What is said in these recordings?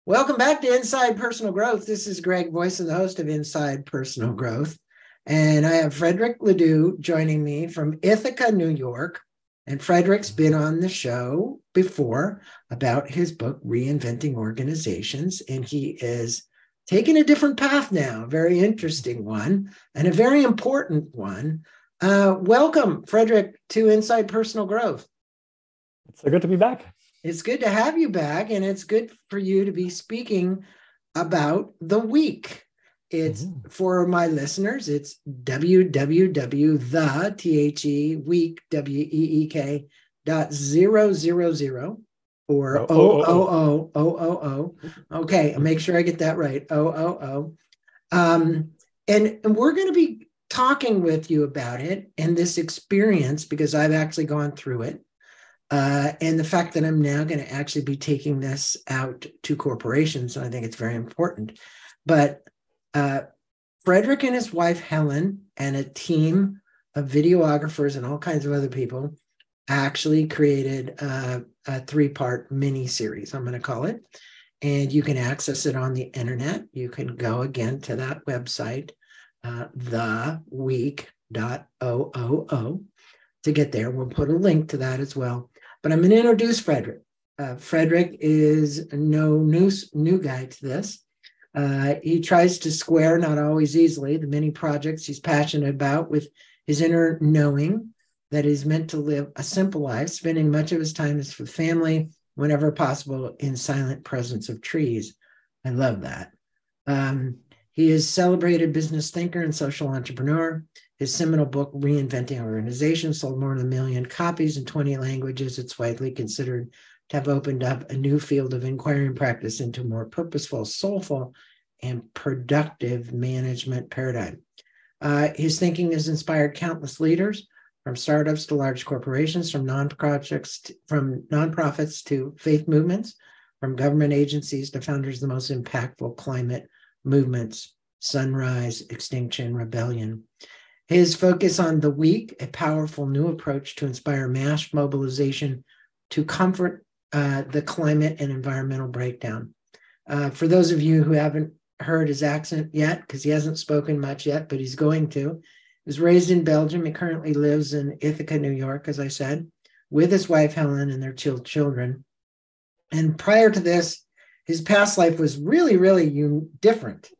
Welcome back to Inside Personal Growth. This is Greg Voice, the host of Inside Personal Growth. And I have Frederic Laloux joining me from Ithaca, New York. And Frederic's been on the show before about his book, Reinventing Organizations. And he is taking a different path now, a very interesting one and a very important one. Welcome, Frederic, to Inside Personal Growth. It's so good to be back. It's good to have you back, and it's good for you to be speaking about the week. It's for my listeners, it's www.week.000 or O. Okay, make sure I get that right. O. And we're going to be talking with you about it and this experience because I've actually gone through it. And the fact that I'm now going to actually be taking this out to corporations, and I think it's very important. But Frederic and his wife, Helene, and a team of videographers and all kinds of other people actually created a three-part mini-series, I'm going to call it. And you can access it on the internet. You can go again to that website, theweek.oo, to get there. We'll put a link to that as well. But I'm going to introduce Frederic. Frederic is no new guy to this. He tries to square, not always easily, the many projects he's passionate about with his inner knowing that he's meant to live a simple life, spending much of his time as for family, whenever possible, in silent presence of trees. I love that. He is a celebrated business thinker and social entrepreneur. His seminal book, Reinventing Organizations, sold more than 1 million copies in 20 languages. It's widely considered to have opened up a new field of inquiry and practice into a more purposeful, soulful, and productive management paradigm. His thinking has inspired countless leaders, from startups to large corporations, from nonprofits to faith movements, from government agencies to founders of the most impactful climate movements, Sunrise, Extinction, Rebellion. His focus on the week, a powerful new approach to inspire mass mobilization to comfort the climate and environmental breakdown. For those of you who haven't heard his accent yet, because he hasn't spoken much yet, but he's going to, he was raised in Belgium. He currently lives in Ithaca, New York, as I said, with his wife, Helene, and their children. And prior to this, his past life was really different.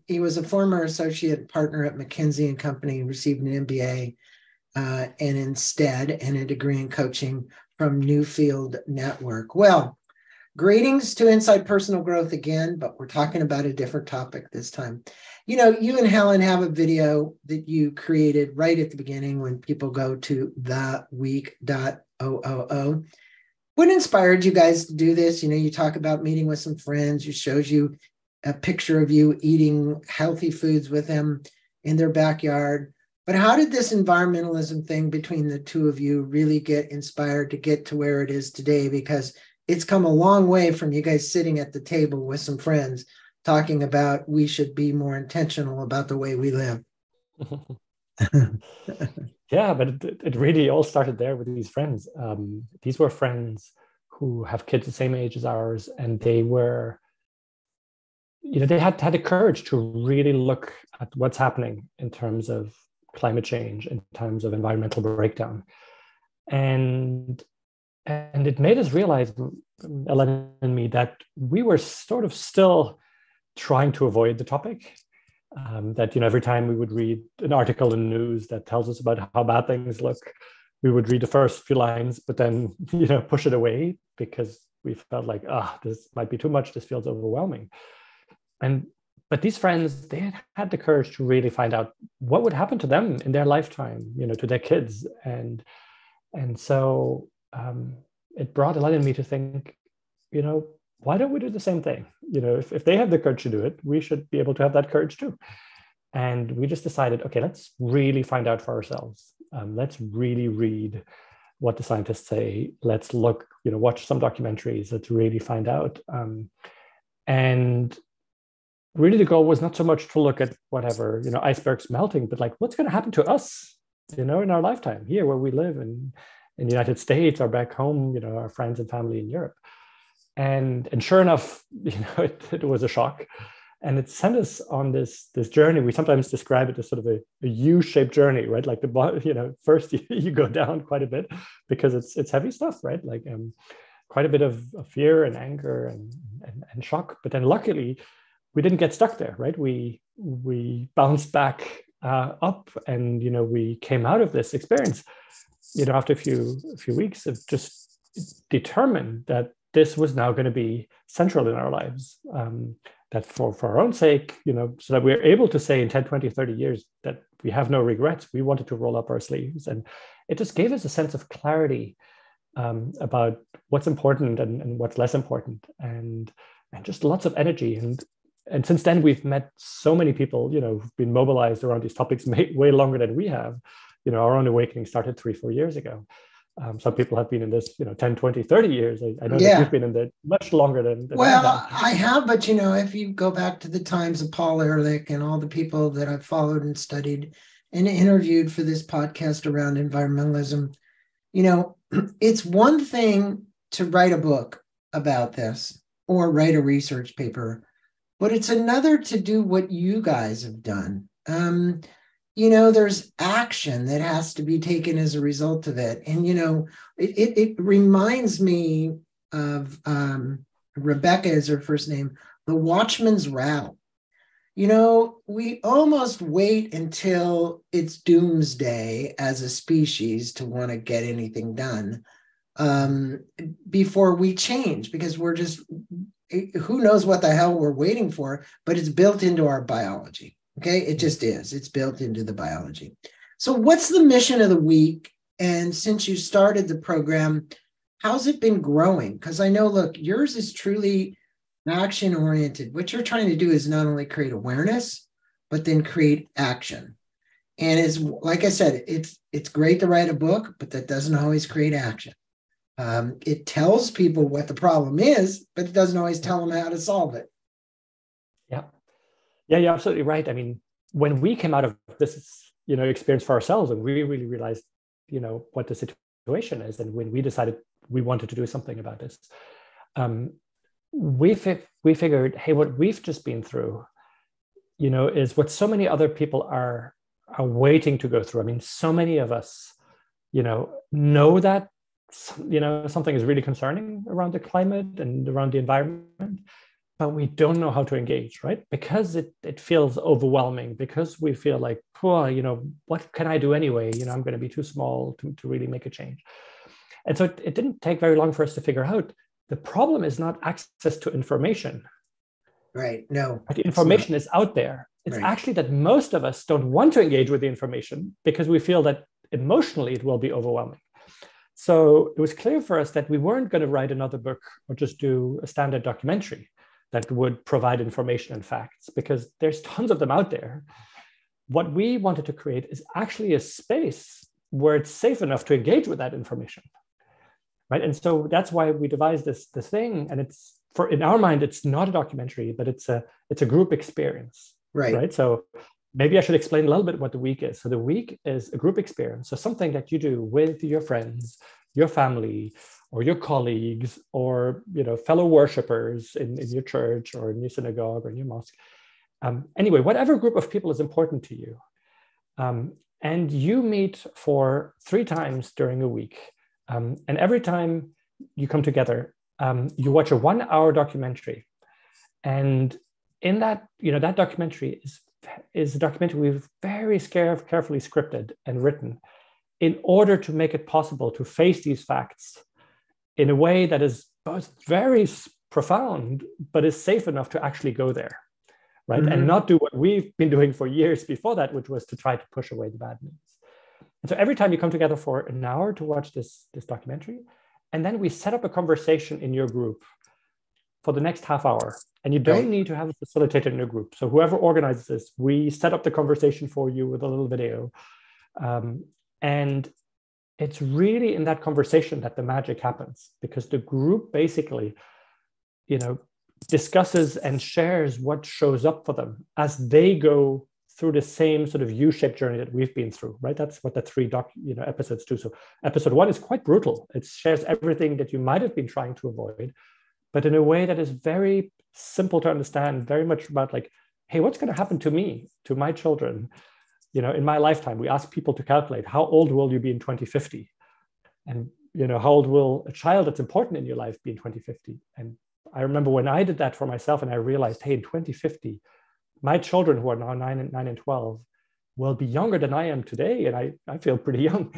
He was a former associate partner at McKinsey and Company, received an MBA and a degree in coaching from Newfield Network. Well, greetings to Inside Personal Growth again, but we're talking about a different topic this time. You know, you and Helen have a video that you created right at the beginning when people go to theweek.oo. What inspired you guys to do this? You know, you talk about meeting with some friends, it shows you a picture of you eating healthy foods with them in their backyard. But how did this environmentalism thing between the two of you really get inspired to get to where it is today? Because it's come a long way from you guys sitting at the table with some friends talking about we should be more intentional about the way we live. Yeah, but it really all started there with these friends. These were friends who have kids the same age as ours, and they were, they had the courage to really look at what's happening in terms of climate change, in terms of environmental breakdown. And it made us realize, Helene and me, that we were sort of still trying to avoid the topic. That, every time we would read an article in the news that tells us about how bad things look, we would read the first few lines, but then, push it away because we felt like, this might be too much. This feels overwhelming. But these friends, they had the courage to really find out what would happen to them in their lifetime, to their kids. And so it brought Helene and me to think, why don't we do the same thing? If they have the courage to do it, we should be able to have that courage too. And we just decided, okay, let's really find out for ourselves. Let's really read what the scientists say. Let's look, watch some documentaries. Let's really find out. And really the goal was not so much to look at whatever, icebergs melting, but like what's going to happen to us, in our lifetime here where we live in the United States or back home, our friends and family in Europe. And sure enough, it was a shock. And it sent us on this journey. We sometimes describe it as sort of a U-shaped journey, right? Like first you go down quite a bit because it's heavy stuff, right? Like quite a bit of fear and anger and shock. But then luckily, we didn't get stuck there, right? We bounced back up, and we came out of this experience, after a few weeks of just determined that this was now going to be central in our lives. That for our own sake, so that we're able to say in 10, 20, 30 years that we have no regrets. We wanted to roll up our sleeves. And it just gave us a sense of clarity about what's important and what's less important, and just lots of energy. And since then, we've met so many people, who've been mobilized around these topics way longer than we have. Our own awakening started 3-4 years ago. Some people have been in this, 10, 20, 30 years. I know that you've been in there much longer than well, I have, but if you go back to the times of Paul Ehrlich and all the people that I've followed and studied and interviewed for this podcast around environmentalism, it's one thing to write a book about this or write a research paper, but it's another to do what you guys have done. There's action that has to be taken as a result of it. And, it reminds me of Rebecca is her first name, the watchman's rattle. We almost wait until it's doomsday as a species to want to get anything done before we change, because we're just, who knows what the hell we're waiting for, but it's built into our biology. Okay, it just is. It's built into the biology. So what's the mission of the week? And since you started the program, how's it been growing? Because I know, look, yours is truly action-oriented. What you're trying to do is not only create awareness, but then create action. And it's, like I said, it's great to write a book, but that doesn't always create action. It tells people what the problem is, but it doesn't always tell them how to solve it. Yeah, you're absolutely right. I mean, when we came out of this, experience for ourselves, and we really realized, what the situation is, and when we decided we wanted to do something about this, we figured, hey, what we've just been through, is what so many other people are waiting to go through. I mean, so many of us, know that, something is really concerning around the climate and around the environment, but we don't know how to engage, right? Because it feels overwhelming, because we feel like, what can I do anyway? I'm going to be too small to really make a change. And so it didn't take very long for us to figure out the problem is not access to information. Right, no. The information is out there. It's actually that most of us don't want to engage with the information because we feel that emotionally it will be overwhelming. So it was clear for us that we weren't going to write another book or just do a standard documentary that would provide information and facts, because there's tons of them out there. What we wanted to create is actually a space where it's safe enough to engage with that information, right? And so that's why we devised this thing. And in our mind, it's not a documentary, but it's a group experience, right? So maybe I should explain a little bit what the week is. So the week is a group experience. So something that you do with your friends, your family, or your colleagues, or fellow worshipers in your church or in your synagogue or in your mosque. Anyway, whatever group of people is important to you. And you meet for 3 times during a week. And every time you come together, you watch a 1-hour documentary. And in that, that documentary is a documentary we've very carefully scripted and written in order to make it possible to face these facts in a way that is both very profound, but is safe enough to actually go there, right? Mm-hmm. And not do what we've been doing for years before that, which was to try to push away the bad news. And so every time you come together for an hour to watch this documentary, and then we set up a conversation in your group for the next half hour. And you don't need to have a facilitator in your group. So whoever organizes this, we set up the conversation for you with a little video. And it's really in that conversation that the magic happens, because the group basically, discusses and shares what shows up for them as they go through the same sort of U-shaped journey that we've been through, right? That's what the 3 episodes do. So episode 1 is quite brutal. It shares everything that you might have been trying to avoid, but in a way that is very simple to understand, very much about like, hey, what's going to happen to me, to my children, in my lifetime? We ask people to calculate, how old will you be in 2050? And, how old will a child that's important in your life be in 2050? And I remember when I did that for myself and I realized, hey, in 2050, my children who are now 9 and 12 will be younger than I am today. And I feel pretty young.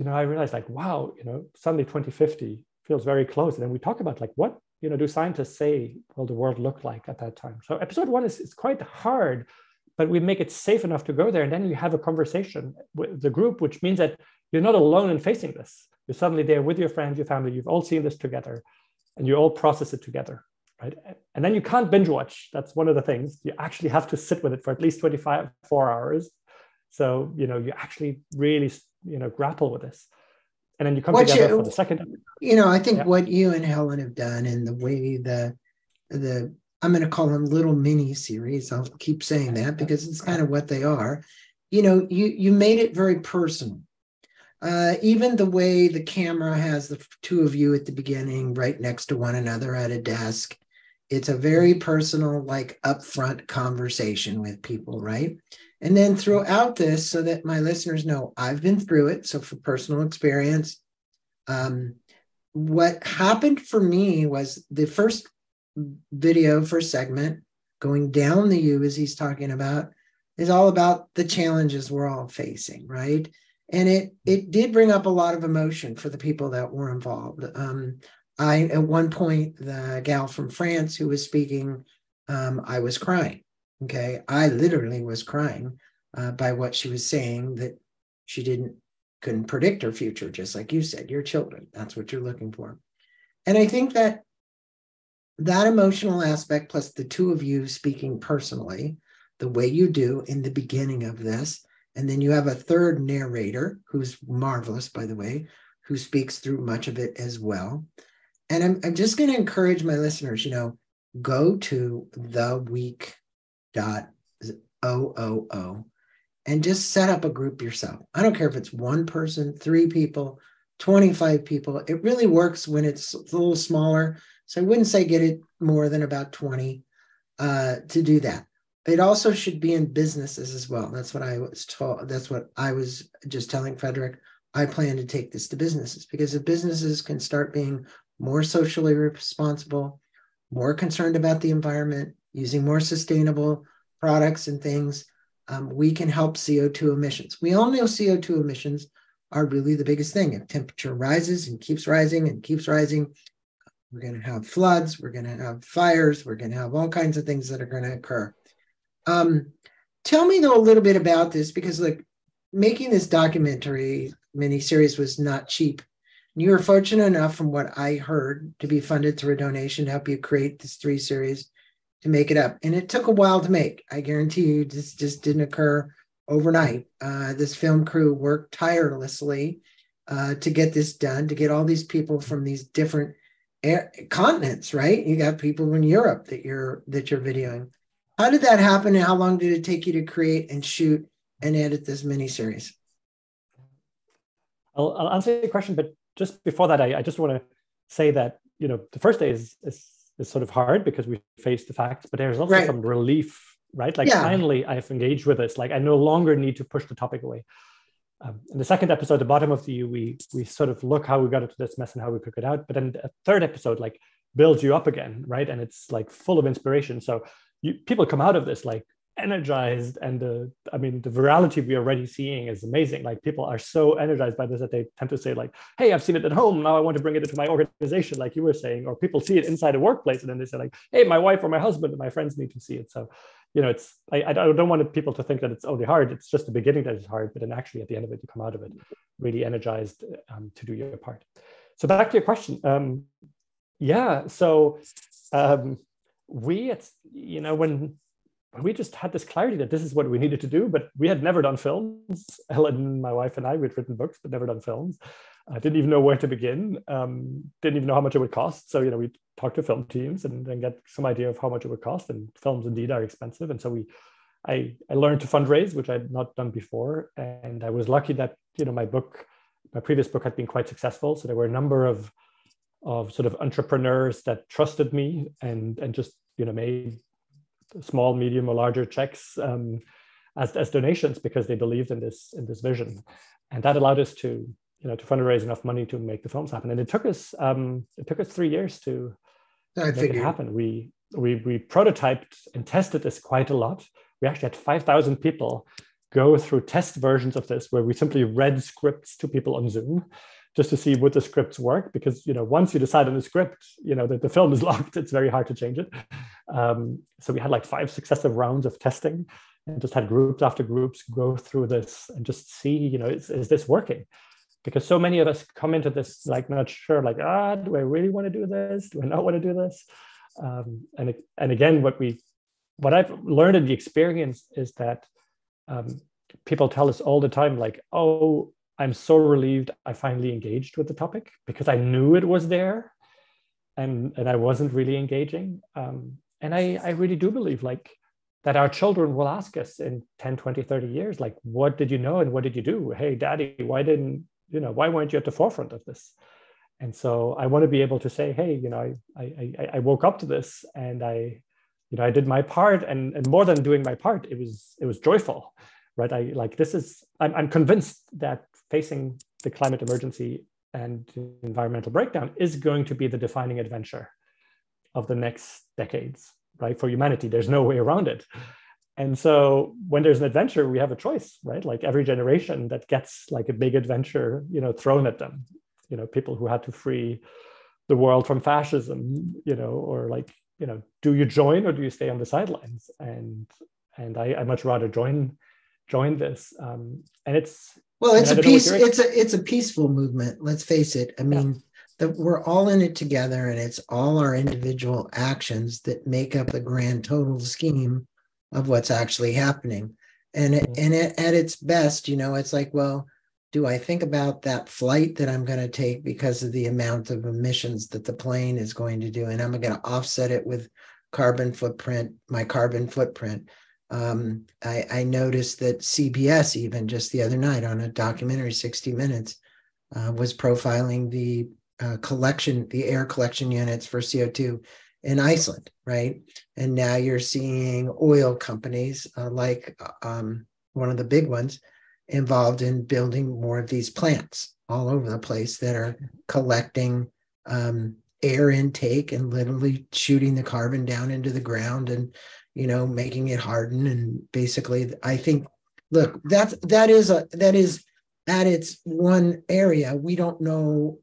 I realized like, wow, suddenly 2050 feels very close. And then we talk about like, what, do scientists say will the world look like at that time? So episode 1 is quite hard, but we make it safe enough to go there. And then you have a conversation with the group, which means that you're not alone in facing this. You're suddenly there with your friends, your family, you've all seen this together and you all process it together, right? And then you can't binge watch. That's one of the things. You actually have to sit with it for at least 4 hours. So, you actually really, grapple with this. And then you come together for the second. I think what you and Helen have done and the way the I'm going to call them little mini series. I'll keep saying that because it's kind of what they are. You made it very personal. Even the way the camera has the two of you at the beginning, right next to one another at a desk. It's a very personal, like upfront conversation with people, right? And then throughout this, so that my listeners know I've been through it. So for personal experience, what happened for me was the first segment, going down the U as he's talking about, is all about the challenges we're all facing, right? And it did bring up a lot of emotion for the people that were involved. At one point, the gal from France who was speaking, I was crying. Okay, I literally was crying by what she was saying, that she couldn't predict her future, just like you said, your children. That's what you're looking for. And I think that emotional aspect, plus the two of you speaking personally, the way you do in the beginning of this, and then you have a third narrator who's marvelous, by the way, who speaks through much of it as well. And I'm just going to encourage my listeners, go to theweek.000 and just set up a group yourself. I don't care if it's one person, 3 people, 25 people. It really works when it's a little smaller. So I wouldn't say get it more than about 20 to do that. It also should be in businesses as well. That's what I was told. That's what I was just telling Frederic. I plan to take this to businesses, because if businesses can start being more socially responsible, more concerned about the environment, using more sustainable products and things, we can help CO2 emissions. We all know CO2 emissions are really the biggest thing. If temperature rises and keeps rising and keeps rising, we're going to have floods, we're going to have fires, we're going to have all kinds of things that are going to occur. Tell me though a little bit about this, because making this documentary miniseries was not cheap. You were fortunate enough, from what I heard, to be funded through a donation to help you create this 3 series to make it up. And it took a while to make. I guarantee you this just didn't occur overnight. This film crew worked tirelessly to get this done, to get all these people from these different continents, right? You got people in Europe that you're videoing. How did that happen, and how long did it take you to create and shoot and edit this miniseries? I'll answer your question, but just before that, I just want to say that the first day is sort of hard because we face the facts, but there's also some relief, right? Finally, I've engaged with this. I no longer need to push the topic away. In the second episode, the bottom of the U, we sort of look how we got into this mess and how we cook it out. But then the third episode builds you up again, right? And it's full of inspiration. So people come out of this energized, and the virality we're already seeing is amazing. People are so energized by this that they tend to say hey, I've seen it at home, now I want to bring it into my organization, like you were saying. Or people see it inside a workplace and then they say hey, my wife or my husband and my friends need to see it. So it's I don't want people to think that it's only hard. It's just the beginning that is hard, but then actually at the end of it you come out of it really energized to do your part. So back to your question. When we just had this clarity that this is what we needed to do, but we had never done films. Helene, my wife, and I, we'd written books, but never done films. I didn't even know where to begin. Didn't even know how much it would cost. So, we talked to film teams and then get some idea of how much it would cost. And films indeed are expensive. And so I learned to fundraise, which I had not done before. And I was lucky that, my previous book had been quite successful. So there were a number of of sort of entrepreneurs that trusted me and just, made small, medium, or larger checks as donations because they believed in this vision, and that allowed us to fundraise enough money to make the films happen. And it took us 3 years to make it happen. We prototyped and tested this quite a lot. We actually had 5,000 people go through test versions of this where we simply read scripts to people on Zoom just to see would the scripts work, because once you decide on the script, that the film is locked, it's very hard to change it. So we had like 5 successive rounds of testing and just had groups after groups go through this and just see, is this working? Because so many of us come into this like not sure, like, do I really want to do this? Do I not want to do this? And again, what I've learned in the experience is that people tell us all the time, like, oh, I'm so relieved I finally engaged with the topic because I knew it was there and I wasn't really engaging. And I really do believe like that our children will ask us in 10, 20, 30 years, like, what did you know and what did you do? Hey, Daddy, why weren't you at the forefront of this? And so I want to be able to say, hey, I woke up to this and I did my part, and more than doing my part, it was joyful, right? I'm convinced that facing the climate emergency and environmental breakdown is going to be the defining adventure of the next decades, right? For humanity, there's no way around it. And so when there's an adventure, we have a choice, right? Like every generation that gets like a big adventure, thrown at them, people who had to free the world from fascism, or like, do you join or do you stay on the sidelines? And I much rather join this. And it's, well, it's a peace. It's a peaceful movement. Let's face it. I mean, we're all in it together, and it's all our individual actions that make up the grand total scheme of what's actually happening. And at its best, it's like, well, do I think about that flight that I'm going to take because of the amount of emissions that the plane is going to do, and I'm going to offset it with my carbon footprint. I noticed that CBS, even just the other night on a documentary, 60 Minutes, was profiling the air collection units for CO2 in Iceland, right? And now you're seeing oil companies like one of the big ones involved in building more of these plants all over the place that are collecting air intake and literally shooting the carbon down into the ground and making it harden. And basically, I think, look, that is at its one area. We don't know,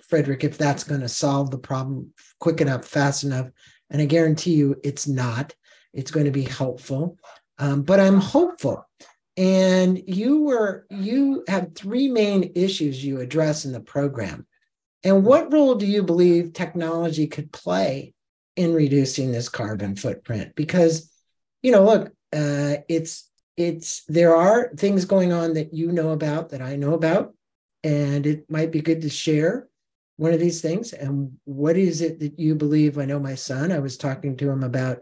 Frederic, if that's going to solve the problem quick enough, fast enough. And I guarantee you it's not. It's going to be helpful. But I'm hopeful. And you have 3 main issues you address in the program. And what role do you believe technology could play in reducing this carbon footprint? Because, look, there are things going on that you know about, that I know about, and it might be good to share one of these things. And what is it that you believe? I know my son, I was talking to him about,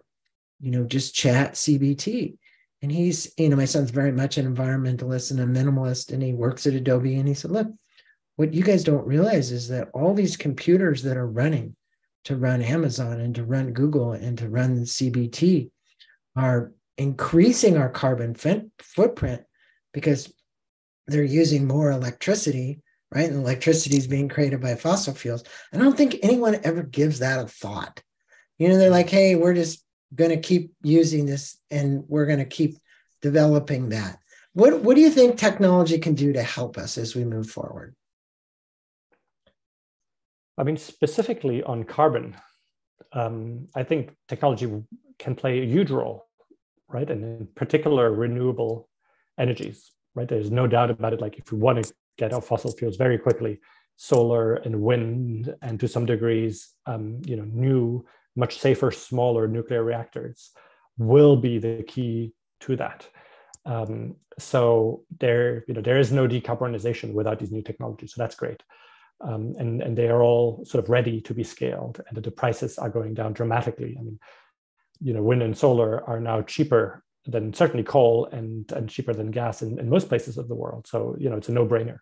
just chat CBT. And he's, my son's very much an environmentalist and a minimalist, and he works at Adobe. And he said, look, what you guys don't realize is that all these computers that are running to run Amazon and to run Google and to run CBT are increasing our carbon footprint because they're using more electricity, right? And electricity is being created by fossil fuels. I don't think anyone ever gives that a thought. They're like, hey, we're just going to keep using this and we're going to keep developing that. What do you think technology can do to help us as we move forward? I mean, specifically on carbon, I think technology can play a huge role, right? And in particular, renewable energies, right? There's no doubt about it. Like if we want to get off fossil fuels very quickly, solar and wind, and to some degrees, new, much safer, smaller nuclear reactors will be the key to that. So there is no decarbonization without these new technologies. So that's great. And they are all sort of ready to be scaled, and the prices are going down dramatically. I mean, wind and solar are now cheaper than certainly coal and cheaper than gas in most places of the world. So, it's a no-brainer.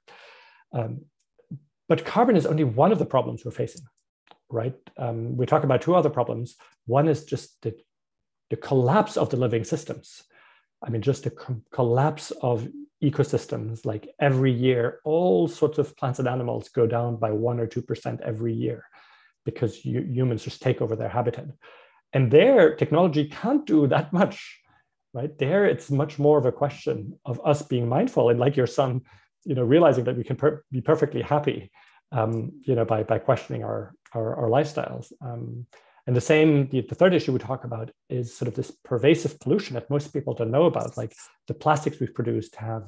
But carbon is only one of the problems we're facing, right? We talk about two other problems. One is just the collapse of the living systems. I mean, just the collapse of ecosystems. Like every year, all sorts of plants and animals go down by 1 or 2% every year because humans just take over their habitat. And there, technology can't do that much, right? There, it's much more of a question of us being mindful, and like your son, realizing that we can be perfectly happy, by questioning our lifestyles. And the same, the third issue we talk about is sort of this pervasive pollution that most people don't know about. Like the plastics we've produced have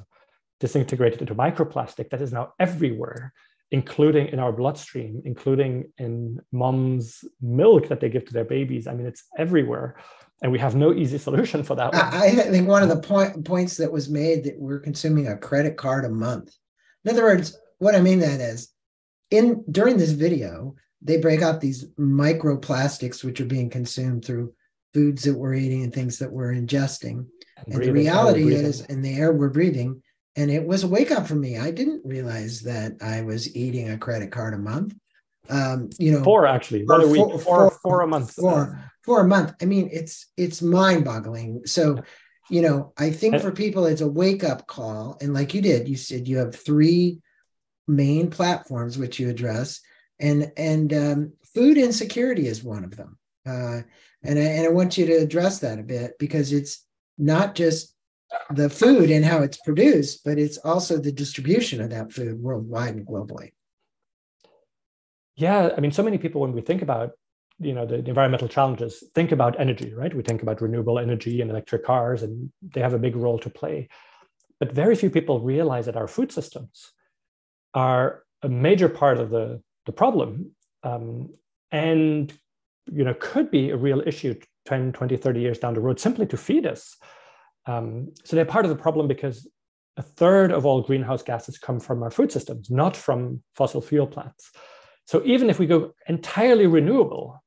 disintegrated into microplastic that is now everywhere, including in our bloodstream, including in mom's milk that they give to their babies. I mean, it's everywhere. And we have no easy solution for that one. I think one of the points that was made that we're consuming a credit card a month. In other words, what I mean that is, during this video, they break out these microplastics which are being consumed through foods that we're eating and things that we're ingesting. And the reality is, in the air we're breathing, and it was a wake up for me. I didn't realize that I was eating a credit card a month. Four actually, not a week, four a month. For a month. I mean, it's mind boggling. So, I think for people, it's a wake up call. And like you said you have 3 main platforms which you address. And food insecurity is one of them. And I want you to address that a bit, because it's not just the food and how it's produced, but it's also the distribution of that food worldwide and globally. Yeah, I mean, so many people, when we think about, the environmental challenges, think about energy, right? We think about renewable energy and electric cars, and they have a big role to play. But very few people realize that our food systems are a major part of the problem, and could be a real issue 10, 20, 30 years down the road, simply to feed us. So they're part of the problem because 1/3 of all greenhouse gases come from our food systems, not from fossil fuel plants. So even if we go entirely renewable,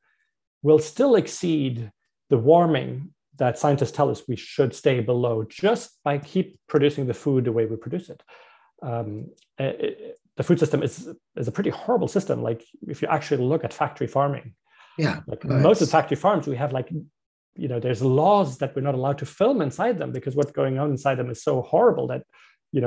we'll still exceed the warming that scientists tell us we should stay below just by keep producing the food the way we produce it. The food system is a pretty horrible system. Like if you actually look at factory farming, most of the factory farms, we have there's laws that we're not allowed to film inside them because what's going on inside them is so horrible that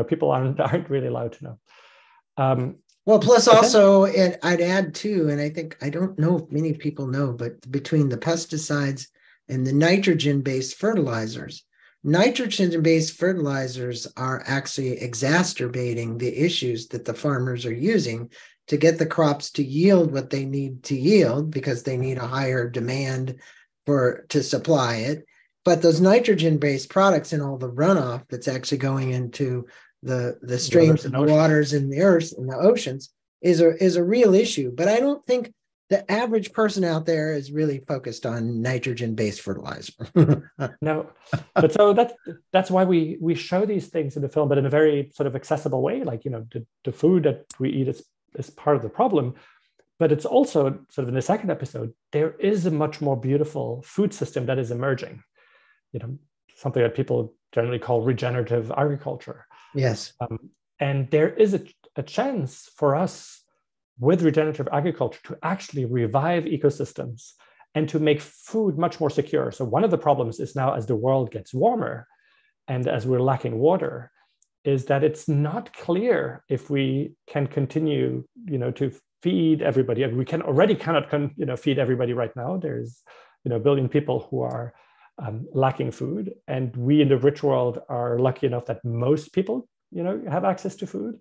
people aren't really allowed to know. Well, plus also, and I'd add too, and I don't know if many people know, but between the pesticides and the nitrogen-based fertilizers, nitrogen-based fertilizers are actually exacerbating the issues that the farmers are using to get the crops to yield what they need to yield, because they need a higher demand to supply it. But those nitrogen-based products and all the runoff that's actually going into the streams and the waters and the earth and the oceans is a real issue. But I don't think the average person out there is really focused on nitrogen-based fertilizer. No, but so that's why we show these things in the film, but in a very sort of accessible way. Like the food that we eat is part of the problem, but it's also sort of in the second episode, there is a much more beautiful food system that is emerging. Something that people generally call regenerative agriculture. Yes. And there is a chance for us with regenerative agriculture to actually revive ecosystems and to make food much more secure. So one of the problems is now, as the world gets warmer and as we're lacking water, is that it's not clear if we can continue, to feed everybody. We cannot feed everybody right now. There's, a billion people who are lacking food, and we in the rich world are lucky enough that most people have access to food,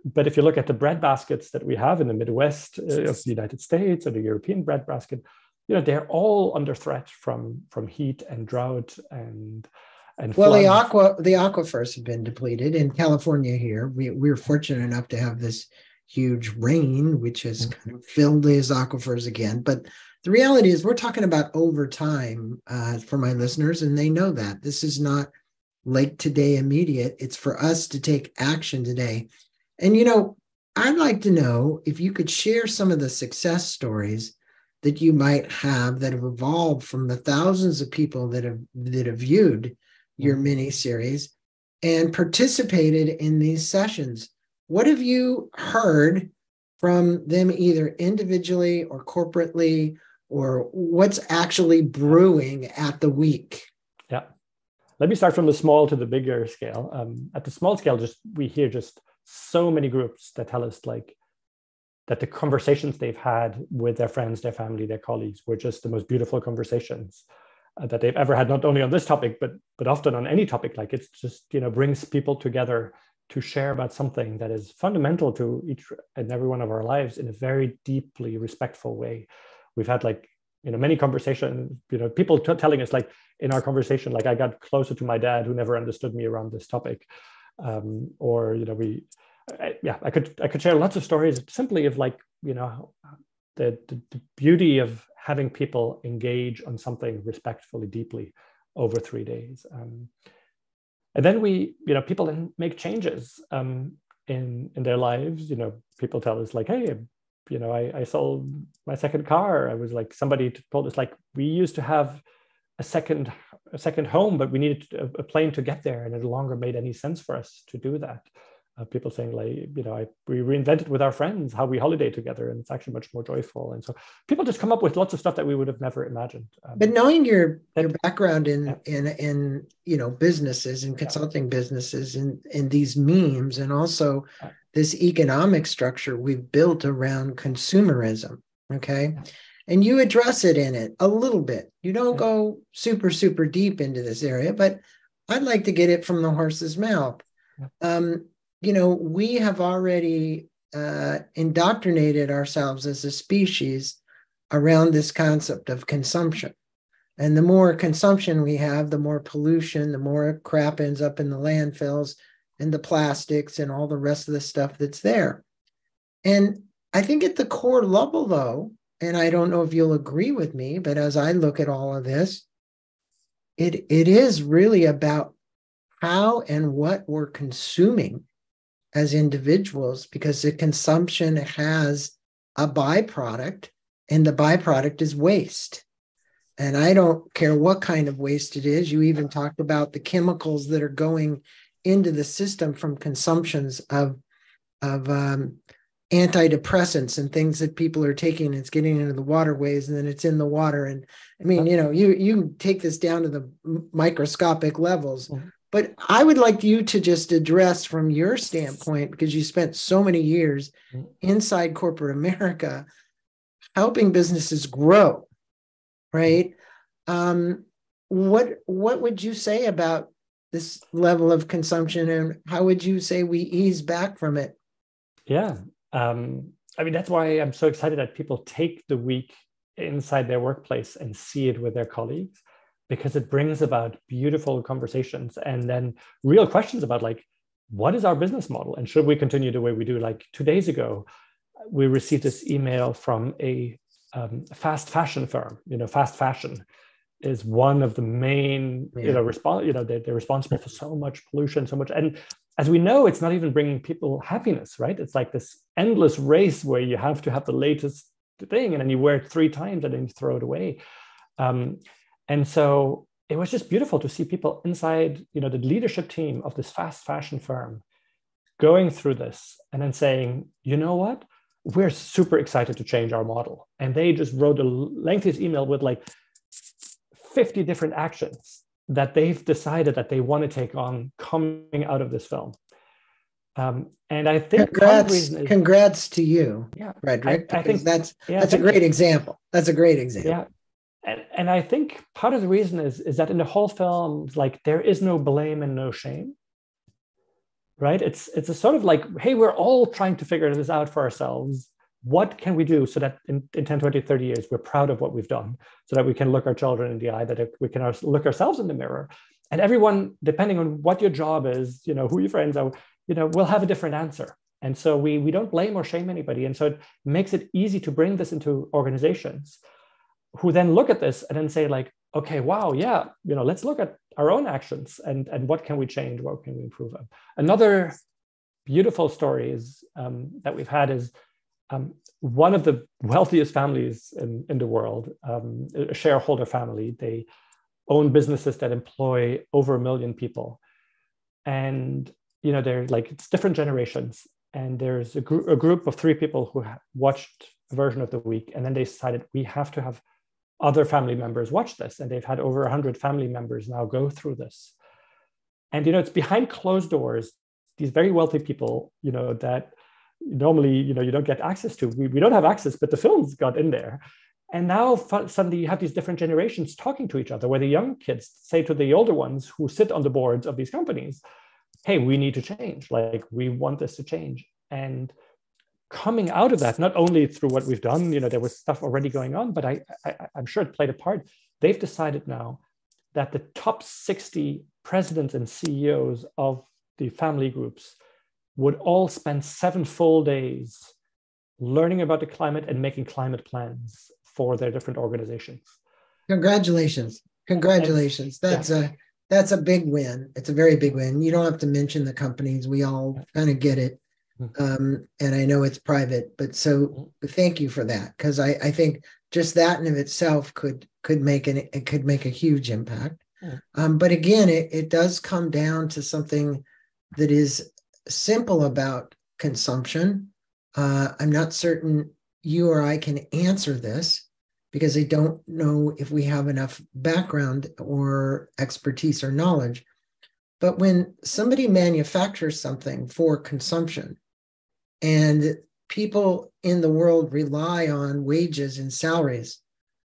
but if you look at the bread baskets that we have in the Midwest of the United States or the European bread basket, they're all under threat from heat and drought and well, floods. the aquifers have been depleted in California. Here we're fortunate enough to have this huge rain which has kind of filled these aquifers again, but the reality is we're talking about over time, for my listeners, and they know that this is not like today immediate. It's for us to take action today. And I'd like to know if you could share some of the success stories that you might have that have evolved from the thousands of people that have viewed your mini series and participated in these sessions. What have you heard from them either individually or corporately, or what's actually brewing at the week? Yeah. Let me start from the small to the bigger scale. At the small scale, we hear just so many groups that tell us like that the conversations they've had with their friends, their family, their colleagues were just the most beautiful conversations that they've ever had, not only on this topic, but often on any topic. Like it's just, brings people together to share about something that is fundamental to each and every one of our lives in a very deeply respectful way. We've had many conversations, people telling us like in our conversation, like I got closer to my dad who never understood me around this topic. I could share lots of stories simply of the beauty of having people engage on something respectfully, deeply over 3 days. And then people then make changes in their lives. People tell us like, hey, I sold my second car. I was like, somebody told us like, we used to have a second home, but we needed a plane to get there, and it no longer made any sense for us to do that. People saying like, we reinvented with our friends how we holiday together, and it's actually much more joyful. And so people just come up with lots of stuff that we would have never imagined. But knowing your background in businesses and consulting businesses and these memes, and also this economic structure we've built around consumerism, okay? Yeah. And you address it in it a little bit. You don't go super, super deep into this area, but I'd like to get it from the horse's mouth. Yeah. We have already indoctrinated ourselves as a species around this concept of consumption. And the more consumption we have, the more pollution, the more crap ends up in the landfills and the plastics and all the rest of the stuff that's there. And I think at the core level, though, and I don't know if you'll agree with me, but as I look at all of this, it is really about how and what we're consuming as individuals, because the consumption has a byproduct, and the byproduct is waste. And I don't care what kind of waste it is. You even talked about the chemicals that are going into the system from consumptions of antidepressants and things that people are taking. It's getting into the waterways, and then it's in the water. And I mean, you take this down to the microscopic levels. Mm-hmm. But I would like you to just address from your standpoint, because you spent so many years inside corporate America helping businesses grow, right? What would you say about this level of consumption, and how would you say we ease back from it? Yeah. That's why I'm so excited that people take the week inside their workplace and see it with their colleagues, because it brings about beautiful conversations and then real questions about like, what is our business model, and should we continue the way we do? Like 2 days ago, we received this email from a fast fashion firm. Fast fashion is one of the main, they're responsible for so much pollution, so much. And as we know, it's not even bringing people happiness, right? It's like this endless race where you have to have the latest thing, and then you wear it 3 times and then you throw it away. And so it was just beautiful to see people inside, the leadership team of this fast fashion firm going through this and then saying, you know what? We're super excited to change our model. And they just wrote a lengthy email with like 50 different actions that they've decided that they want to take on coming out of this film. And I think congrats to you, Frederic. I think that's a great example. That's a great example. Yeah. And I think part of the reason is that in the whole film, like there is no blame and no shame, right? It's a sort of like, hey, we're all trying to figure this out for ourselves. What can we do so that in 10, 20, 30 years, we're proud of what we've done, so that we can look our children in the eye, that we can look ourselves in the mirror. And everyone, depending on what your job is, who your friends are, will have a different answer. And so we don't blame or shame anybody. And so it makes it easy to bring this into organizations who then look at this and then say like, okay, wow, yeah, let's look at our own actions and what can we change, what can we improve on. Another beautiful story is that we've had is one of the wealthiest families in the world, a shareholder family. They own businesses that employ over 1 million people. And, they're like, it's different generations. and there's a group of 3 people who watched a version of the week, and then they decided we have to have other family members watch this, and they've had over 100 family members now go through this. And it's behind closed doors, these very wealthy people, that normally you don't get access to. We don't have access, but the films got in there. And now suddenly you have these different generations talking to each other, where the young kids say to the older ones who sit on the boards of these companies, hey, we need to change. Like, we want this to change. And coming out of that, not only through what we've done, there was stuff already going on, but I'm sure it played a part. They've decided now that the top 60 presidents and CEOs of the family groups would all spend 7 full days learning about the climate and making climate plans for their different organizations. Congratulations. That's a big win. It's a very big win. You don't have to mention the companies. We all kind of get it. And I know it's private, but so thank you for that, because I think just that in of itself could make a huge impact. But again, it does come down to something that is simple about consumption. I'm not certain you or I can answer this, because I don't know if we have enough background or expertise or knowledge. But when somebody manufactures something for consumption, and people in the world rely on wages and salaries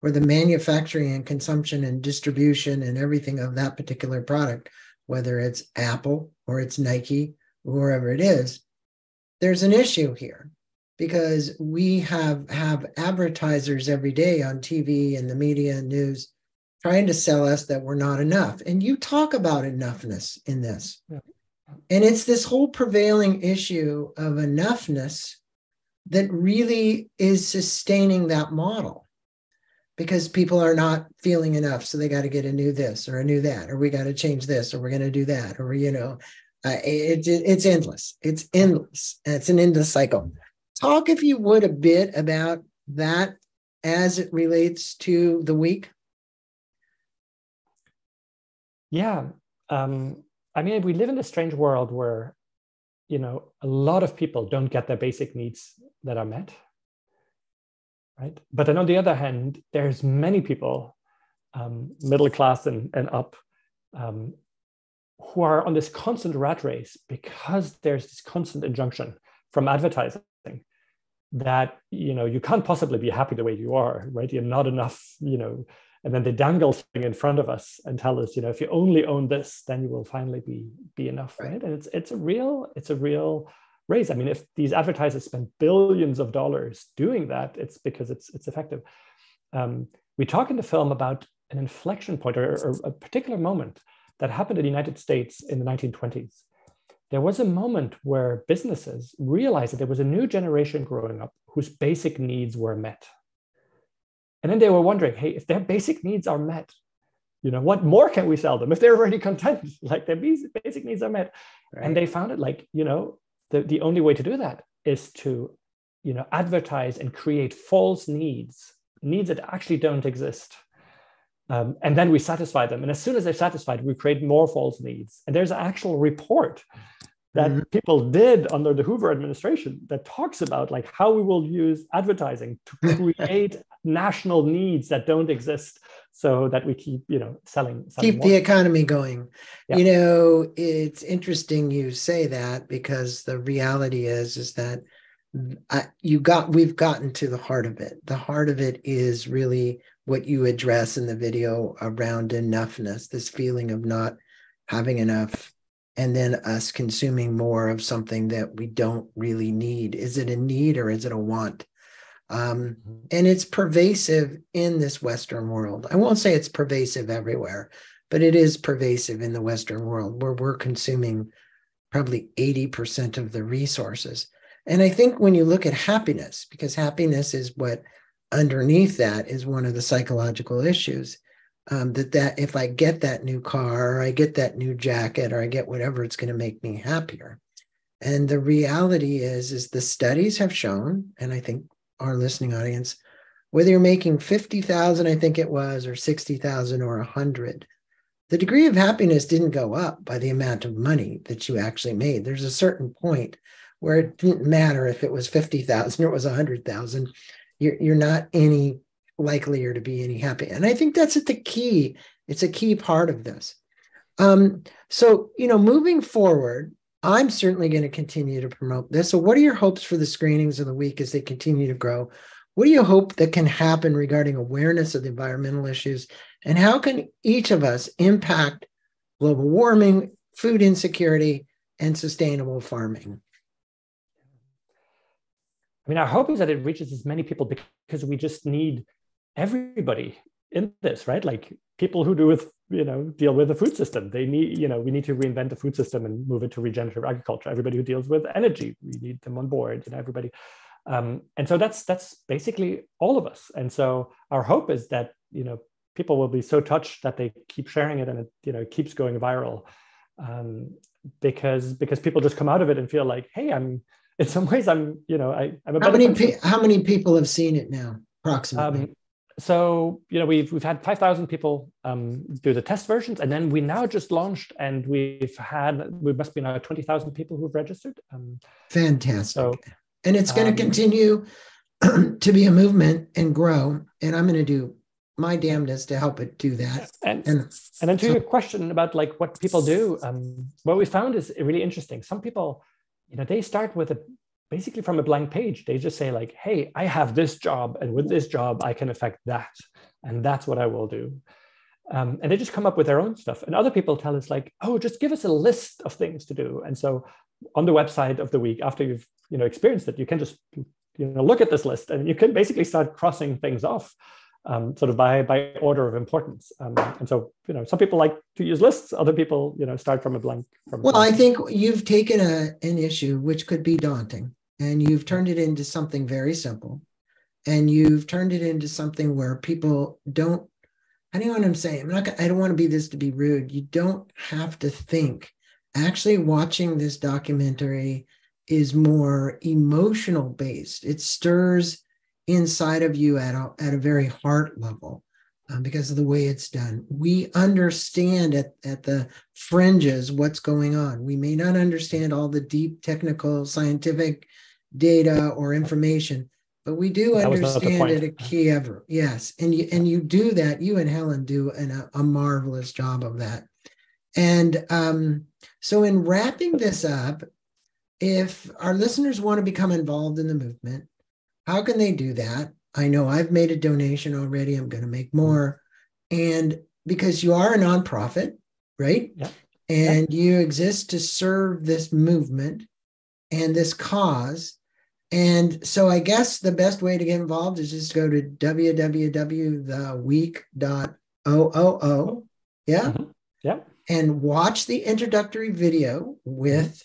for the manufacturing and consumption and distribution and everything of that particular product, whether it's Apple or it's Nike, wherever it is, there's an issue here, because we have advertisers every day on TV and the media and news trying to sell us that we're not enough. And you talk about enoughness in this. Yeah. And it's this whole prevailing issue of enoughness that really is sustaining that model, because people are not feeling enough. So they got to get a new this or a new that, or we got to change this, or we're going to do that, or, it's endless. It's endless. It's an endless cycle. Talk, if you would, a bit about that as it relates to the week. Yeah. We live in a strange world where, a lot of people don't get their basic needs that are met, right? But then on the other hand, there's many people, middle class and up, who are on this constant rat race, because there's this constant injunction from advertising that, you can't possibly be happy the way you are, right? You're not enough, and then they dangle something in front of us and tell us, if you only own this, then you will finally be enough, right? And it's a real race. I mean, if these advertisers spend billions of dollars doing that, it's because it's effective. We talk in the film about an inflection point or a particular moment that happened in the United States in the 1920s. There was a moment where businesses realized that there was a new generation growing up whose basic needs were met. And then they were wondering, hey, if their basic needs are met, what more can we sell them if they're already content? Like, their basic needs are met. Right. And they found it the only way to do that is to, advertise and create false needs that actually don't exist. And then we satisfy them. And as soon as they're satisfied, we create more false needs. And there's an actual report that people did under the Hoover administration that talks about how we will use advertising to create national needs that don't exist, so that we keep, selling keep more. The economy going. Yeah. It's interesting you say that, because the reality is that we've gotten to the heart of it. The heart of it is really what you address in the video around enoughness, this feeling of not having enough, and then us consuming more of something that we don't really need. Is it a need or is it a want? And it's pervasive in this Western world. I won't say it's pervasive everywhere, but it is pervasive in the Western world, where we're consuming probably 80% of the resources. And I think when you look at happiness, because happiness is what underneath that is one of the psychological issues, that if I get that new car, or I get that new jacket, or I get whatever, it's going to make me happier. And the reality is the studies have shown, and I think our listening audience, whether you're making 50,000, I think it was, or 60,000 or 100, the degree of happiness didn't go up by the amount of money that you actually made. There's a certain point where it didn't matter if it was 50,000 or it was 100,000. You're not any likelier to be any happy. And I think that's the key. It's a key part of this. So, moving forward, I'm certainly going to continue to promote this. So what are your hopes for the screenings of the week as they continue to grow? What do you hope that can happen regarding awareness of the environmental issues? And how can each of us impact global warming, food insecurity, and sustainable farming? I mean, our hope is that it reaches as many people because we just need everybody in this, right? Like people who deal with the food system. They need, we need to reinvent the food system and move it to regenerative agriculture. Everybody who deals with energy, we need them on board, everybody. And so that's basically all of us. And so our hope is that, people will be so touched that they keep sharing it and it keeps going viral. Because people just come out of it and feel like, hey, I'm a better how many people have seen it now, approximately? So we've had 5,000 people do the test versions, and then we now just launched, and we must be now 20,000 people who've registered. Fantastic. And it's going to continue to be a movement and grow, and I'm going to do my damnedest to help it do that. And then to your question about like what people do, what we found is really interesting. Some people, they start with basically from a blank page. They just say like, hey, I have this job, and with this job, I can affect that. And that's what I will do. And they just come up with their own stuff. And other people tell us like, oh, just give us a list of things to do. And so on the website of the week, after you've, experienced it, you can just, look at this list, and you can basically start crossing things off sort of by order of importance. And so, some people like to use lists. Other people, start from a blank. I think you've taken an issue which could be daunting, and you've turned it into something very simple, and you've turned it into something where people don't, I know what I'm saying. I don't want to be rude. You don't have to think. Actually, watching this documentary is more emotional based. It stirs inside of you at a very heart level because of the way it's done. We understand at the fringes what's going on. We may not understand all the deep technical scientific data or information, but we do understand at a key ever. Yes. And you do that. You and Helen do a marvelous job of that. And so in wrapping this up, if our listeners want to become involved in the movement, how can they do that? I know I've made a donation already. I'm going to make more. And because you are a nonprofit, right? Yeah. And you exist to serve this movement and this cause. And so I guess the best way to get involved is just go to www.theweek.oo. Yeah. Mm-hmm. Yeah. And watch the introductory video with,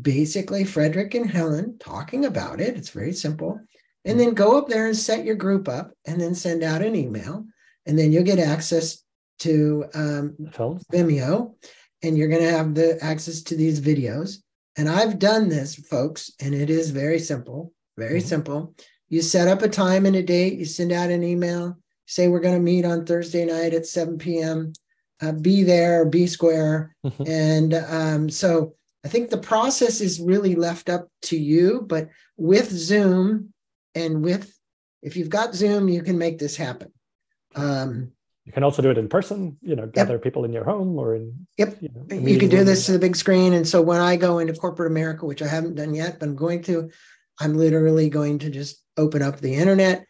basically Frederic and Helen talking about it. It's very simple. And then go up there and set your group up, and then send out an email. And then you'll get access to Vimeo, and you're going to have the access to these videos. And I've done this, folks, and it is very simple, very simple. You set up a time and a date, you send out an email, say we're going to meet on Thursday night at 7 p.m. Be there, be square. And so I think the process is really left up to you, but with Zoom and if you've got Zoom, you can make this happen. You can also do it in person, gather people in your home or in. Yep. You can do this to the big screen. And so when I go into corporate America, which I haven't done yet, but I'm literally going to just open up the internet,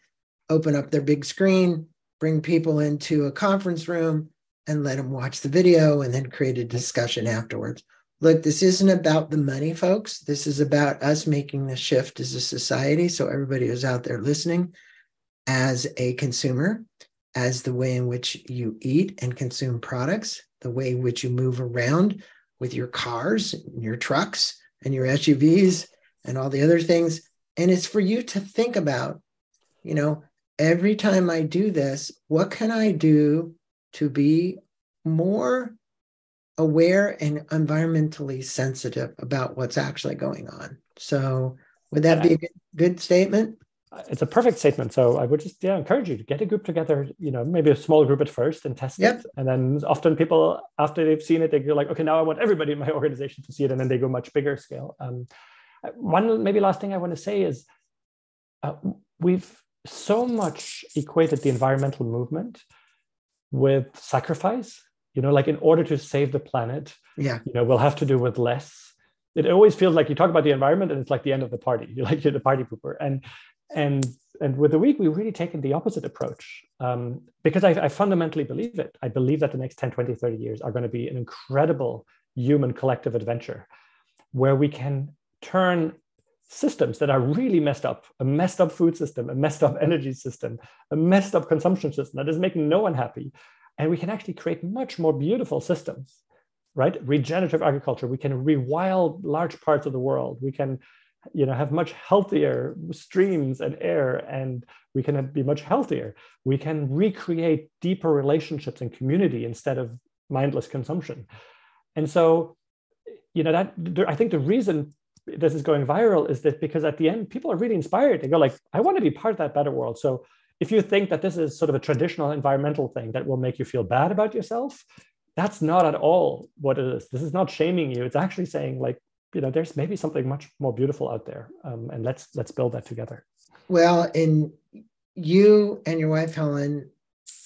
open up their big screen, bring people into a conference room and let them watch the video, and then create a discussion afterwards. Look, this isn't about the money, folks. This is about us making the shift as a society. So everybody who's out there listening, as a consumer, as the way in which you eat and consume products, the way in which you move around with your cars, and your trucks, and your SUVs, and all the other things. And it's for you to think about, every time I do this, what can I do to be more aware and environmentally sensitive about what's actually going on? So would that be a good statement? it's a perfect statement. So I would just encourage you to get a group together, maybe a small group at first and test it. And then often people, after they've seen it, they go like, okay, now I want everybody in my organization to see it. And then they go much bigger scale. One maybe last thing I want to say is we've so much equated the environmental movement with sacrifice, like in order to save the planet, we'll have to do with less. It always feels like you talk about the environment and it's like the end of the party. You're the party pooper. And with the week, we've really taken the opposite approach because I fundamentally believe it. I believe that the next 10, 20, 30 years are going to be an incredible human collective adventure where we can turn systems that are really messed up, a messed up food system, a messed up energy system, a messed up consumption system that is making no one happy. And we can actually create much more beautiful systems, right? Regenerative agriculture. We can rewild large parts of the world. We can have much healthier streams and air, and we can be much healthier. We can recreate deeper relationships and community instead of mindless consumption. And so, I think the reason this is going viral is that because at the end, people are really inspired. They go like, I want to be part of that better world. So if you think that this is sort of a traditional environmental thing that will make you feel bad about yourself, that's not at all what it is. This is not shaming you. It's actually saying like, there's maybe something much more beautiful out there, and let's build that together. Well, and you and your wife, Helen,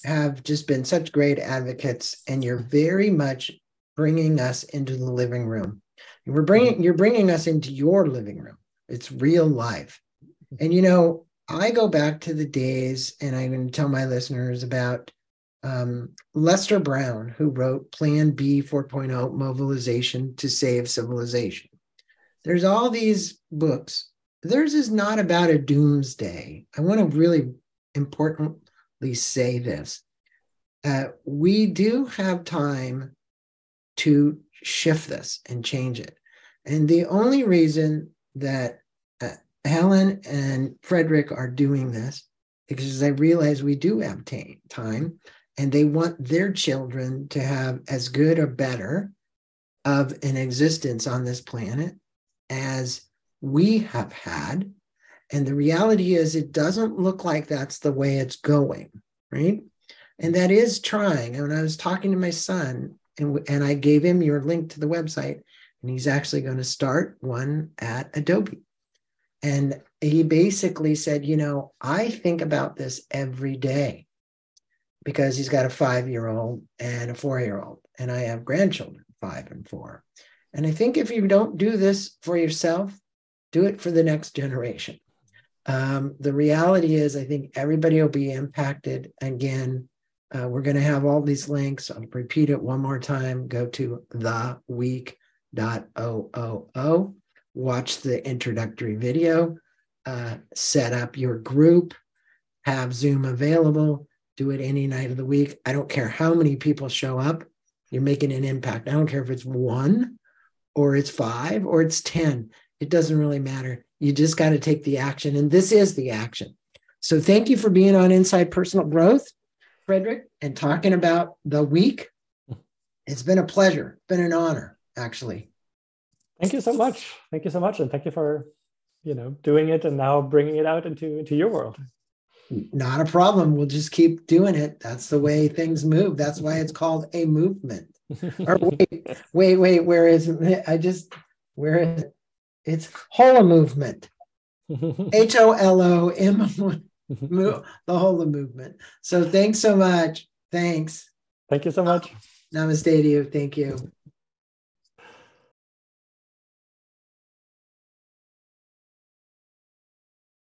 have just been such great advocates, and you're very much bringing us into the living room. You're bringing us into your living room. It's real life. And, I go back to the days, and I'm going to tell my listeners about Lester Brown, who wrote Plan B 4.0, Mobilization to Save Civilization. There's all these books. Theirs is not about a doomsday. I want to really importantly say this. We do have time to shift this and change it. And the only reason that Helen and Frederic are doing this is because I realize we do have time, and they want their children to have as good or better of an existence on this planet as we have had. And the reality is it doesn't look like that's the way it's going, right? And that is trying. And when I was talking to my son, and I gave him your link to the website, and he's actually going to start one at Adobe. And he basically said, I think about this every day because he's got a 5-year-old and a 4-year-old, and I have grandchildren, 5 and 4. And I think if you don't do this for yourself, do it for the next generation. The reality is, I think everybody will be impacted. Again, we're going to have all these links. I'll repeat it one more time. Go to theweek.oo. Watch the introductory video, set up your group, have Zoom available, do it any night of the week. I don't care how many people show up. You're making an impact. I don't care if it's 1 or it's 5 or it's 10. It doesn't really matter. You just got to take the action. And this is the action. So thank you for being on Inside Personal Growth, Frederic, and talking about the week. It's been a pleasure. It's been an honor, actually. Thank you so much. Thank you so much. And thank you for, doing it and now bringing it out into your world. Not a problem. We'll just keep doing it. That's the way things move. That's why it's called a movement. Or wait, where is it? Where is it? It's Hola Movement. HOLOM, the Hola Movement. So thanks so much. Thanks. Thank you so much. Namaste to you. Thank you.